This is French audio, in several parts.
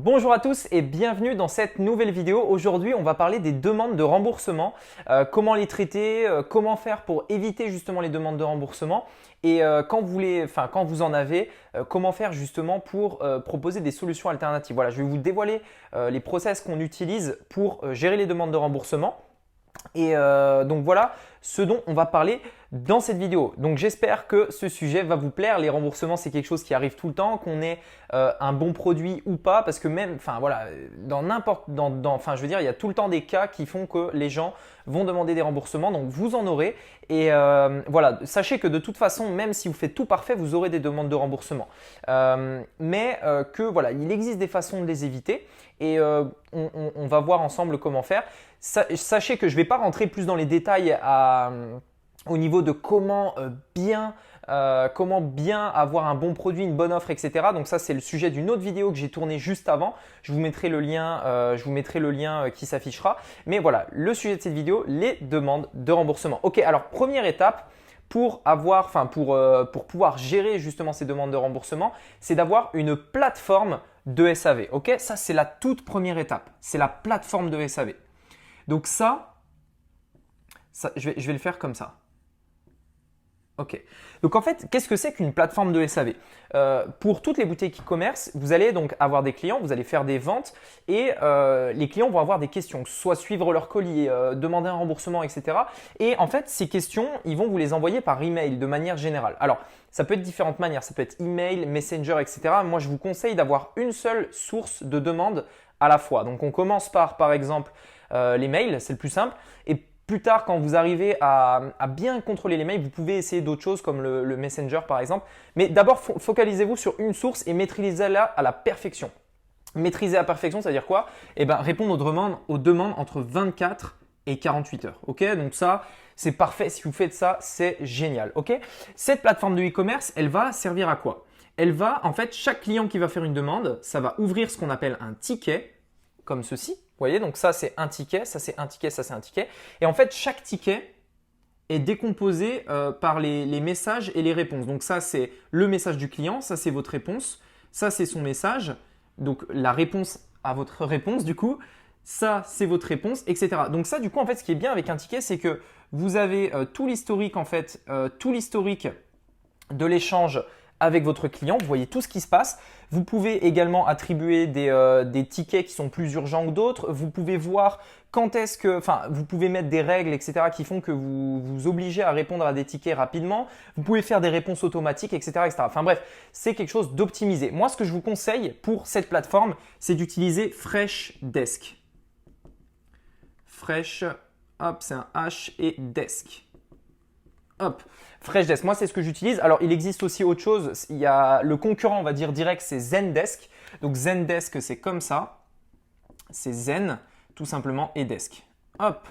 Bonjour à tous et bienvenue dans cette nouvelle vidéo. Aujourd'hui, on va parler des demandes de remboursement, comment les traiter, comment faire pour éviter justement les demandes de remboursement et quand vous en avez, comment faire justement pour proposer des solutions alternatives. Voilà, je vais vous dévoiler les process qu'on utilise pour gérer les demandes de remboursement. Et donc voilà ce dont on va parler dans cette vidéo. Donc j'espère que ce sujet va vous plaire. Les remboursements, c'est quelque chose qui arrive tout le temps, qu'on ait un bon produit ou pas, parce que même, je veux dire, il y a tout le temps des cas qui font que les gens vont demander des remboursements. Donc vous en aurez. Et voilà, sachez que de toute façon, même si vous faites tout parfait, vous aurez des demandes de remboursement. Que voilà, il existe des façons de les éviter et on va voir ensemble comment faire. Sachez que je ne vais pas rentrer plus dans les détails au niveau de comment bien avoir un bon produit, une bonne offre, etc. Donc ça, c'est le sujet d'une autre vidéo que j'ai tournée juste avant. Je vous mettrai le lien qui s'affichera. Mais voilà, le sujet de cette vidéo, les demandes de remboursement. Ok, alors première étape pour pouvoir gérer justement ces demandes de remboursement, c'est d'avoir une plateforme de SAV. Ok, ça c'est la toute première étape. C'est la plateforme de SAV. Donc ça je vais le faire comme ça. Ok. Donc en fait, qu'est-ce que c'est qu'une plateforme de SAV? Pour toutes les boutiques e-commerce, vous allez donc avoir des clients, vous allez faire des ventes et les clients vont avoir des questions, soit suivre leur colis, demander un remboursement, etc. Et en fait, ces questions, ils vont vous les envoyer par email de manière générale. Alors, ça peut être différentes manières, ça peut être email, Messenger, etc. Moi, je vous conseille d'avoir une seule source de demande à la fois. Donc, on commence par exemple, les mails, c'est le plus simple. Et plus tard, quand vous arrivez à bien contrôler les mails, vous pouvez essayer d'autres choses comme le Messenger par exemple. Mais d'abord, focalisez-vous sur une source et maîtrisez-la à la perfection. Maîtriser à la perfection, ça veut dire quoi? Eh bien, répondre aux demandes entre 24 et 48 heures. Ok, donc ça, c'est parfait. Si vous faites ça, c'est génial. Ok, cette plateforme de e-commerce, elle va servir à quoi? Elle va, en fait, chaque client qui va faire une demande, ça va ouvrir ce qu'on appelle un ticket, comme ceci. Vous voyez, donc ça c'est un ticket, ça c'est un ticket, ça c'est un ticket. Et en fait, chaque ticket est décomposé par les messages et les réponses. Donc ça c'est le message du client, ça c'est votre réponse, ça c'est son message, donc la réponse à votre réponse du coup, ça c'est votre réponse, etc. Donc ça du coup en fait ce qui est bien avec un ticket c'est que vous avez tout l'historique tout l'historique de l'échange avec votre client, vous voyez tout ce qui se passe. Vous pouvez également attribuer des tickets qui sont plus urgents que d'autres. Vous pouvez voir vous pouvez mettre des règles, etc. qui font que vous vous obligez à répondre à des tickets rapidement. Vous pouvez faire des réponses automatiques, etc., etc. Enfin bref, c'est quelque chose d'optimisé. Moi, ce que je vous conseille pour cette plateforme, c'est d'utiliser Freshdesk. Fresh, hop, c'est un H et Desk. Hop, Freshdesk, moi c'est ce que j'utilise. Alors il existe aussi autre chose, il y a le concurrent on va dire direct, c'est Zendesk. Donc Zendesk c'est comme ça, c'est Zen tout simplement et Desk. Hop.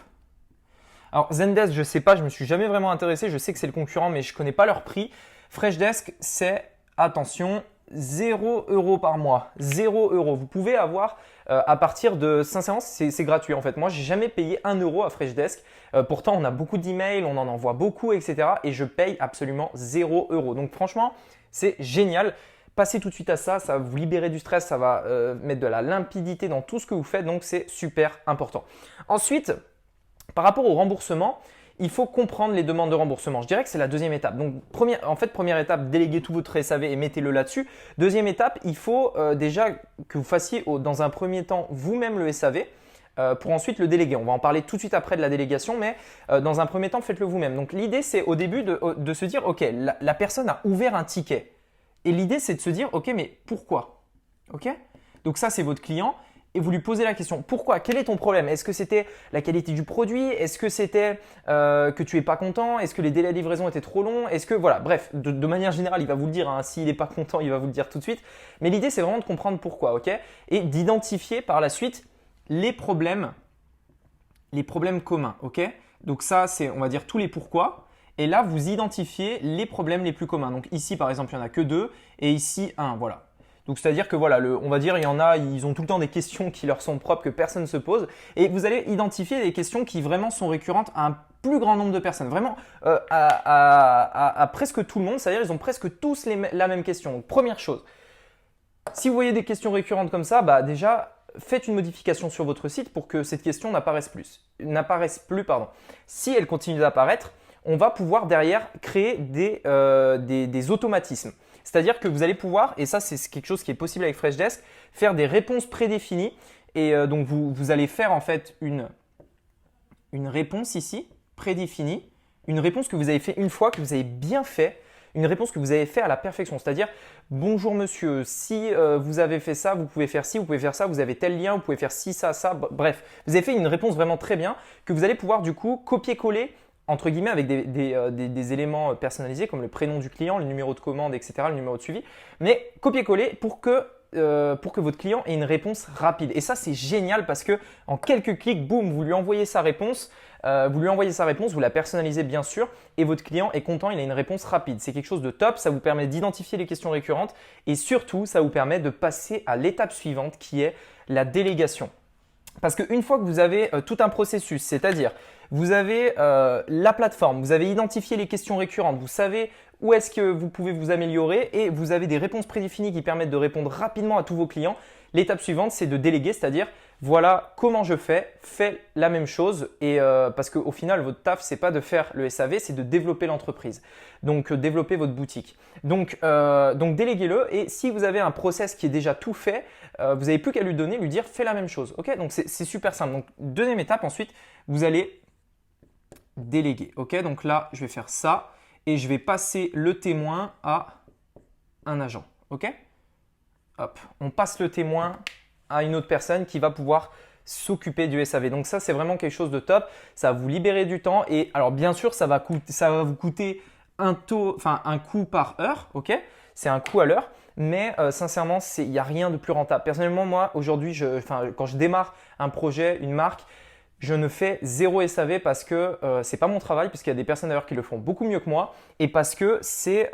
Alors Zendesk je ne sais pas, je ne me suis jamais vraiment intéressé, je sais que c'est le concurrent mais je ne connais pas leur prix. Freshdesk c'est, attention, 0 € par mois, 0 €. Vous pouvez avoir à partir de, sincèrement, c'est gratuit en fait. Moi, j'ai jamais payé 1 € à Freshdesk. Pourtant, on a beaucoup d'emails, on en envoie beaucoup, etc. Et je paye absolument 0 €. Donc franchement, c'est génial. Passez tout de suite à ça, ça va vous libérer du stress, ça va mettre de la limpidité dans tout ce que vous faites. Donc c'est super important. Ensuite, par rapport au remboursement, il faut comprendre les demandes de remboursement. Je dirais que c'est la deuxième étape. Donc, première étape, déléguez tout votre SAV et mettez-le là-dessus. Deuxième étape, il faut déjà que vous fassiez dans un premier temps vous-même le SAV pour ensuite le déléguer. On va en parler tout de suite après de la délégation, mais dans un premier temps, faites-le vous-même. Donc, l'idée, c'est au début de se dire, OK, la personne a ouvert un ticket. Et l'idée, c'est de se dire, OK, mais pourquoi? OK? Donc, ça, c'est votre client. Et vous lui posez la question, pourquoi? Quel est ton problème? Est-ce que c'était la qualité du produit? Est-ce que c'était que tu n'es pas content? Est-ce que les délais de livraison étaient trop longs? Est-ce que, voilà, bref, de manière générale, il va vous le dire, hein, s'il n'est pas content, il va vous le dire tout de suite. Mais l'idée, c'est vraiment de comprendre pourquoi, ok? Et d'identifier par la suite les problèmes communs, ok? Donc ça, c'est, on va dire, tous les pourquoi. Et là, vous identifiez les problèmes les plus communs. Donc ici, par exemple, il n'y en a que 2 et ici, 1, voilà. Donc, c'est-à-dire que voilà, on va dire, il y en a, ils ont tout le temps des questions qui leur sont propres que personne ne se pose. Et vous allez identifier des questions qui vraiment sont récurrentes à un plus grand nombre de personnes. Vraiment, à presque tout le monde, c'est-à-dire ils ont presque tous la même question. Donc, première chose, Si vous voyez des questions récurrentes comme ça, bah déjà, faites une modification sur votre site pour que cette question n'apparaisse plus. Pardon. Si elle continue d'apparaître, on va pouvoir derrière créer des automatismes. C'est-à-dire que vous allez pouvoir, et ça c'est quelque chose qui est possible avec Freshdesk, faire des réponses prédéfinies. Et donc vous allez faire en fait une réponse ici, prédéfinie, une réponse que vous avez fait une fois, que vous avez bien fait, une réponse que vous avez fait à la perfection. C'est-à-dire, bonjour monsieur, si vous avez fait ça, vous pouvez faire ci, vous pouvez faire ça, vous avez tel lien, vous pouvez faire ci, ça, ça. Bref, vous avez fait une réponse vraiment très bien que vous allez pouvoir du coup copier-coller entre guillemets avec des éléments personnalisés comme le prénom du client, le numéro de commande, etc., le numéro de suivi, mais copier-coller pour que votre client ait une réponse rapide. Et ça, c'est génial parce que en quelques clics, boum, vous lui envoyez sa réponse. Vous la personnalisez bien sûr et votre client est content, il a une réponse rapide. C'est quelque chose de top, ça vous permet d'identifier les questions récurrentes et surtout, ça vous permet de passer à l'étape suivante qui est la délégation. Parce qu'une fois que vous avez tout un processus, c'est-à-dire vous avez la plateforme, vous avez identifié les questions récurrentes, vous savez où est-ce que vous pouvez vous améliorer et vous avez des réponses prédéfinies qui permettent de répondre rapidement à tous vos clients. L'étape suivante, c'est de déléguer, c'est-à-dire voilà comment je fais la même chose et parce qu'au final, votre taf, c'est pas de faire le SAV, c'est de développer l'entreprise, donc développer votre boutique. Donc déléguez-le et si vous avez un process qui est déjà tout fait, vous n'avez plus qu'à lui donner, lui dire fais la même chose. Ok, donc c'est super simple. Donc deuxième étape, ensuite, vous allez déléguer. Ok, donc là, je vais faire ça et je vais passer le témoin à un agent. Ok, hop, on passe le témoin à une autre personne qui va pouvoir s'occuper du SAV. Donc ça, c'est vraiment quelque chose de top. Ça va vous libérer du temps et alors bien sûr, ça va vous coûter un coût par heure. Ok, c'est un coût à l'heure. Mais sincèrement, il n'y a rien de plus rentable. Personnellement, moi, aujourd'hui, quand je démarre un projet, une marque, je ne fais zéro SAV parce que ce n'est pas mon travail, puisqu'il y a des personnes d'ailleurs qui le font beaucoup mieux que moi, et parce que c'est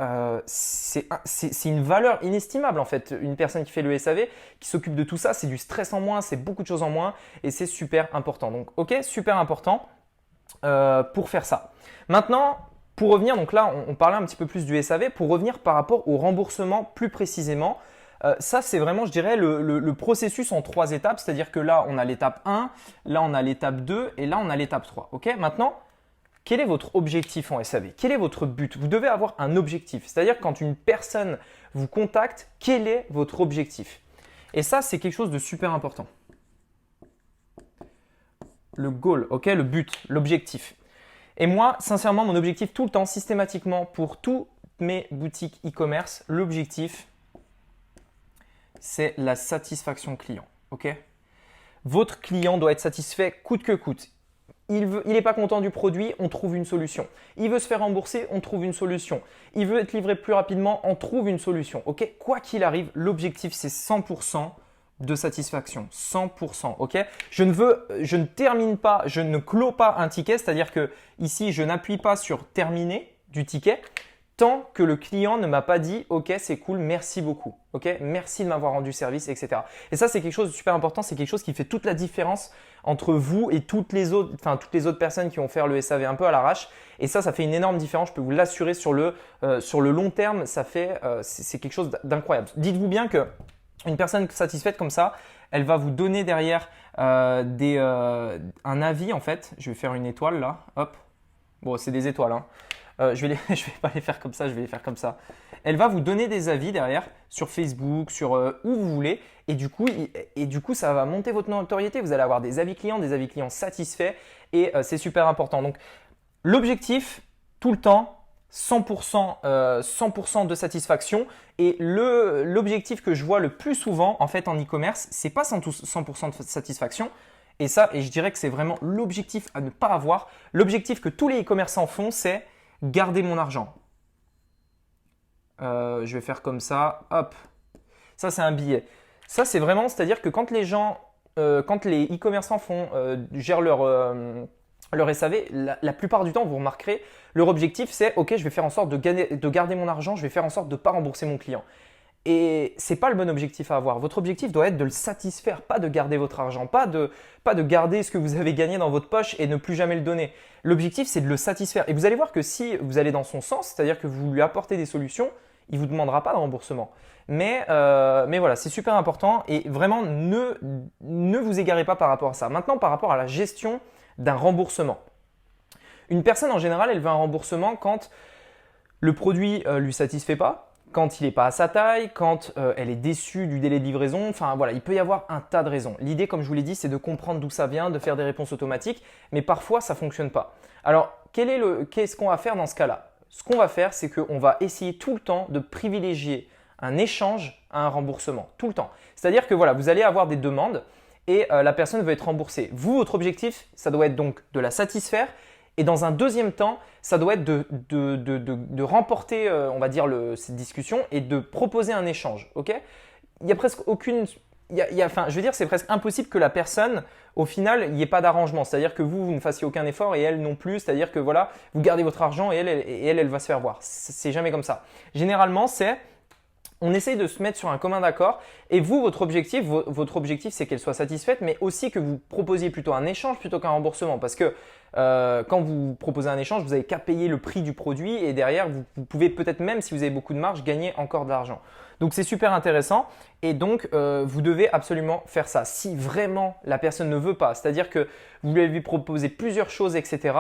une valeur inestimable en fait. Une personne qui fait le SAV, qui s'occupe de tout ça, c'est du stress en moins, c'est beaucoup de choses en moins, et c'est super important. Donc, ok, super important pour faire ça. Maintenant, pour revenir, donc là, on parlait un petit peu plus du SAV. Pour revenir par rapport au remboursement plus précisément, ça, c'est vraiment, je dirais, le processus en 3 étapes. C'est-à-dire que là, on a l'étape 1, là, on a l'étape 2 et là, on a l'étape 3. Ok, maintenant, quel est votre objectif en SAV? Quel est votre but? Vous devez avoir un objectif. C'est-à-dire quand une personne vous contacte, quel est votre objectif? Et ça, c'est quelque chose de super important. Le goal, ok, le but, l'objectif. Et moi, sincèrement, mon objectif tout le temps, systématiquement, pour toutes mes boutiques e-commerce, l'objectif, c'est la satisfaction client. Ok, votre client doit être satisfait coûte que coûte. Il n'est pas content du produit, on trouve une solution. Il veut se faire rembourser, on trouve une solution. Il veut être livré plus rapidement, on trouve une solution. Ok, quoi qu'il arrive, l'objectif, c'est 100% de satisfaction, 100%, ok? Je ne termine pas, je ne clôt pas un ticket, c'est-à-dire que ici, je n'appuie pas sur terminer du ticket tant que le client ne m'a pas dit ok, c'est cool, merci beaucoup, ok? Merci de m'avoir rendu service, etc. Et ça, c'est quelque chose de super important, c'est quelque chose qui fait toute la différence entre vous et toutes les autres personnes qui vont faire le SAV un peu à l'arrache. Et ça fait une énorme différence, je peux vous l'assurer sur le long terme, c'est quelque chose d'incroyable. Dites-vous bien que une personne satisfaite comme ça, elle va vous donner derrière un avis en fait. Je vais faire une étoile là, hop. Bon, c'est des étoiles, hein. Je vais pas les faire comme ça, je vais les faire comme ça. Elle va vous donner des avis derrière sur Facebook, sur où vous voulez. Et du coup, ça va monter votre notoriété. Vous allez avoir des avis clients satisfaits et c'est super important. Donc, l'objectif, tout le temps, 100% de satisfaction. Et l'objectif que je vois le plus souvent en fait en e-commerce, c'est pas 100% de satisfaction. Et je dirais que c'est vraiment l'objectif à ne pas avoir. L'objectif que tous les e-commerçants font, c'est garder mon argent. Je vais faire comme ça, hop. Ça, c'est un billet. Ça, c'est vraiment, c'est-à-dire que quand les e-commerçants gèrent leur SAV, la plupart du temps, vous remarquerez, leur objectif, c'est ok, je vais faire en sorte de garder mon argent, je vais faire en sorte de ne pas rembourser mon client. Et ce n'est pas le bon objectif à avoir. Votre objectif doit être de le satisfaire, pas de garder votre argent, pas de garder ce que vous avez gagné dans votre poche et ne plus jamais le donner. L'objectif, c'est de le satisfaire. Et vous allez voir que si vous allez dans son sens, c'est-à-dire que vous lui apportez des solutions, il ne vous demandera pas de remboursement. Mais voilà, c'est super important et vraiment ne vous égarez pas par rapport à ça. Maintenant, par rapport à la gestion d'un remboursement. Une personne en général, elle veut un remboursement quand le produit lui satisfait pas, quand il n'est pas à sa taille, quand elle est déçue du délai de livraison. Enfin voilà, il peut y avoir un tas de raisons. L'idée, comme je vous l'ai dit, c'est de comprendre d'où ça vient, de faire des réponses automatiques, mais parfois ça ne fonctionne pas. Alors, qu'est-ce qu'on va faire dans ce cas-là? Ce qu'on va faire, c'est qu'on va essayer tout le temps de privilégier un échange à un remboursement, tout le temps. C'est-à-dire que voilà, vous allez avoir des demandes et la personne veut être remboursée. Vous, votre objectif, ça doit être donc de la satisfaire. Et dans un deuxième temps, ça doit être de remporter, on va dire, cette discussion et de proposer un échange. Ok? Il y a presque aucune… enfin, je veux dire, c'est presque impossible que la personne, au final, il n'y ait pas d'arrangement. C'est-à-dire que vous ne fassiez aucun effort et elle non plus. C'est-à-dire que voilà, vous gardez votre argent et elle va se faire voir. C'est jamais comme ça. Généralement, on essaye de se mettre sur un commun d'accord et vous, votre objectif, c'est qu'elle soit satisfaite, mais aussi que vous proposiez plutôt un échange plutôt qu'un remboursement. Parce que quand vous proposez un échange, vous n'avez qu'à payer le prix du produit et derrière, vous pouvez peut-être même, si vous avez beaucoup de marge, gagner encore de l'argent. Donc, c'est super intéressant et donc, vous devez absolument faire ça. Si vraiment la personne ne veut pas, c'est-à-dire que vous lui proposez plusieurs choses, etc.,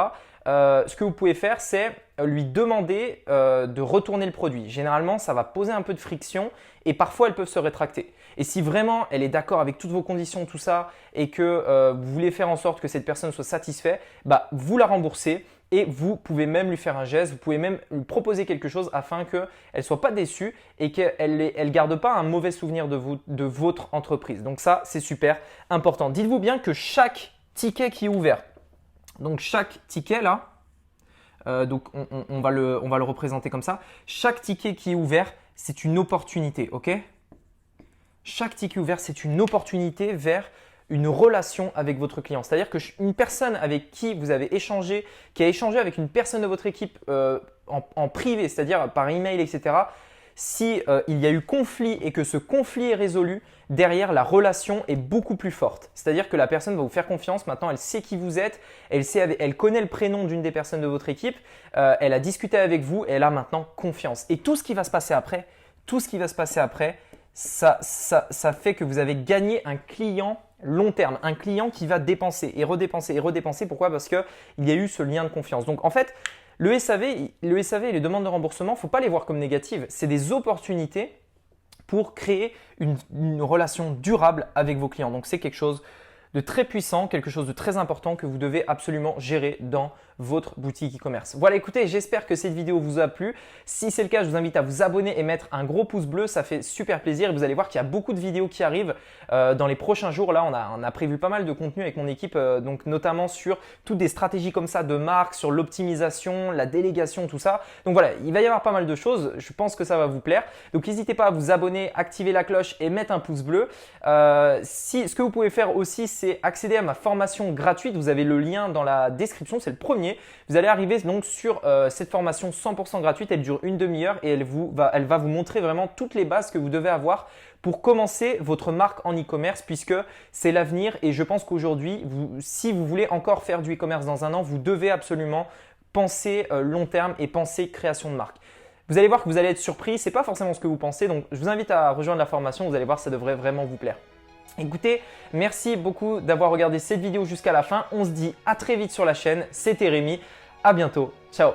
ce que vous pouvez faire, c'est lui demander de retourner le produit. Généralement, ça va poser un peu de friction et parfois, elles peuvent se rétracter. Et si vraiment elle est d'accord avec toutes vos conditions, tout ça, et que vous voulez faire en sorte que cette personne soit satisfaite, bah, vous la remboursez et vous pouvez même lui faire un geste, vous pouvez même lui proposer quelque chose afin qu'elle ne soit pas déçue et qu'elle ne garde pas un mauvais souvenir de votre entreprise. Donc ça, c'est super important. Dites-vous bien que chaque ticket qui est ouvert, donc chaque ticket là, donc on va le représenter comme ça. Chaque ticket qui est ouvert, c'est une opportunité, ok? Chaque ticket ouvert, c'est une opportunité vers une relation avec votre client. C'est-à-dire qu'une personne avec qui vous avez échangé, qui a échangé avec une personne de votre équipe en privé, c'est-à-dire par email, etc., si il y a eu conflit et que ce conflit est résolu, derrière la relation est beaucoup plus forte. C'est-à-dire que la personne va vous faire confiance. Maintenant, elle sait qui vous êtes, elle connaît le prénom d'une des personnes de votre équipe, elle a discuté avec vous et elle a maintenant confiance. Et tout ce qui va se passer après, ça fait que vous avez gagné un client long terme, un client qui va dépenser et redépenser et redépenser. Pourquoi? Parce qu'il y a eu ce lien de confiance. Donc en fait, le SAV et les demandes de remboursement, il ne faut pas les voir comme négatives. C'est des opportunités pour créer une relation durable avec vos clients. Donc c'est quelque chose de très puissant, quelque chose de très important que vous devez absolument gérer dans votre boutique e-commerce. Voilà, écoutez, j'espère que cette vidéo vous a plu. Si c'est le cas, je vous invite à vous abonner et mettre un gros pouce bleu, ça fait super plaisir. Et vous allez voir qu'il y a beaucoup de vidéos qui arrivent dans les prochains jours. Là, on a prévu pas mal de contenu avec mon équipe, donc notamment sur toutes des stratégies comme ça de marque, sur l'optimisation, la délégation, tout ça. Donc voilà, il va y avoir pas mal de choses. Je pense que ça va vous plaire. Donc n'hésitez pas à vous abonner, activer la cloche et mettre un pouce bleu. Ce que vous pouvez faire aussi, c'est accéder à ma formation gratuite. Vous avez le lien dans la description, c'est le premier. Vous allez arriver donc sur cette formation 100% gratuite. Elle dure une demi-heure et elle va vous montrer vraiment toutes les bases que vous devez avoir pour commencer votre marque en e-commerce puisque c'est l'avenir. Et je pense qu'aujourd'hui, si vous voulez encore faire du e-commerce dans un an, vous devez absolument penser long terme et penser création de marque. Vous allez voir que vous allez être surpris. Ce n'est pas forcément ce que vous pensez. Donc, je vous invite à rejoindre la formation. Vous allez voir, ça devrait vraiment vous plaire. Écoutez, merci beaucoup d'avoir regardé cette vidéo jusqu'à la fin. On se dit à très vite sur la chaîne. C'était Rémi. À bientôt. Ciao.